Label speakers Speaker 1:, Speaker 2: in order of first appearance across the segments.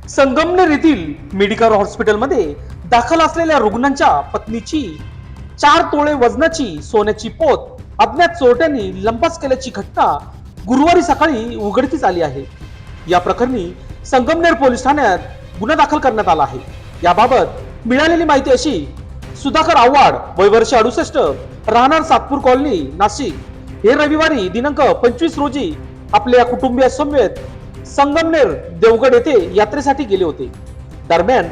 Speaker 1: संगमनेर येथील मेडिकल हॉस्पिटलमध्ये दाखल असलेल्या रुग्णांच्या पत्नीची 4 तोळे वजनाची सोन्याची पोत अज्ञात चोरट्यांनी लंपास केल्याची घटना गुरुवारी सकाळी उघडकीस आली आहे। या प्रकरणी संगमनेर पोलीस ठाण्यात गुन्हा दाखल करण्यात आला आहे। याबाबत मिळालेली माहिती अशी, सुधाकर आव्हाड, वय वर्ष 68, राहणार सातपूर कॉलनी, नाशिक, हे रविवारी दिनांक 25 रोजी आपल्या कुटुंबियांसमवेत संगमनेर देवगड येथे यात्रेसाठी गेले होते। दरम्यान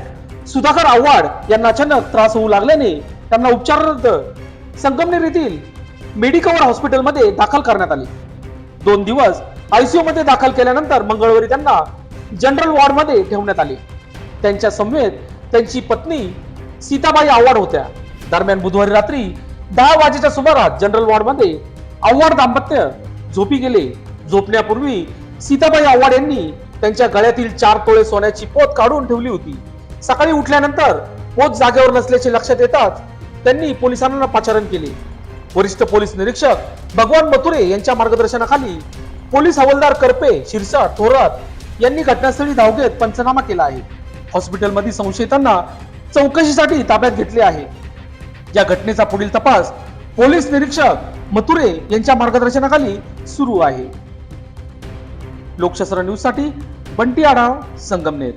Speaker 1: सुधाकर आव्हाड यांना अचानक त्रास होऊ लागल्याने त्यांना उपचारार्थ संगमनेर येथील मेडिकवर हॉस्पिटलमध्ये दाखल करण्यात आले। 2 दिवस आयसीयू मध्ये दाखल केल्यानंतर मंगळवारी त्यांना जनरल वॉर्ड मध्ये ठेवण्यात आले। त्यांच्या समवेत त्यांची पत्नी सीताबाई आव्हाड होत्या। दरम्यान बुधवारी रात्री 10 वाजेच्या सुमारास जनरल वॉर्ड मध्ये आव्हाड दाम्पत्य झोपी गेले। झोपण्यापूर्वी सीताबाई आव्हाड यांनी त्यांच्या गळ्यातील 4 तोळे सोन्याची पोत काढून ठेवली होती। सकाळी उठल्यानंतर पोत जागेवर नसल्याचे लक्षात येताच त्यांनी पोलिसांना पाचारण केले। वरिष्ठ पोलीस निरीक्षक भगवान मथुरे यांच्या मार्गदर्शनाखाली पोलीस हवालदार करपे, शिरसाट, थोरात यांनी घटनास्थळी धाव घेत पंचनामा केला आहे। हॉस्पिटलमधील संशयितांना चौकशीसाठी ताब्यात घेतले आहे। या घटनेचा पुढील तपास पोलीस निरीक्षक मथुरे यांच्या मार्गदर्शनाखाली सुरू आहे। लोकशास्त्र न्यूज साठी बंटी आढाव, संगमनेर।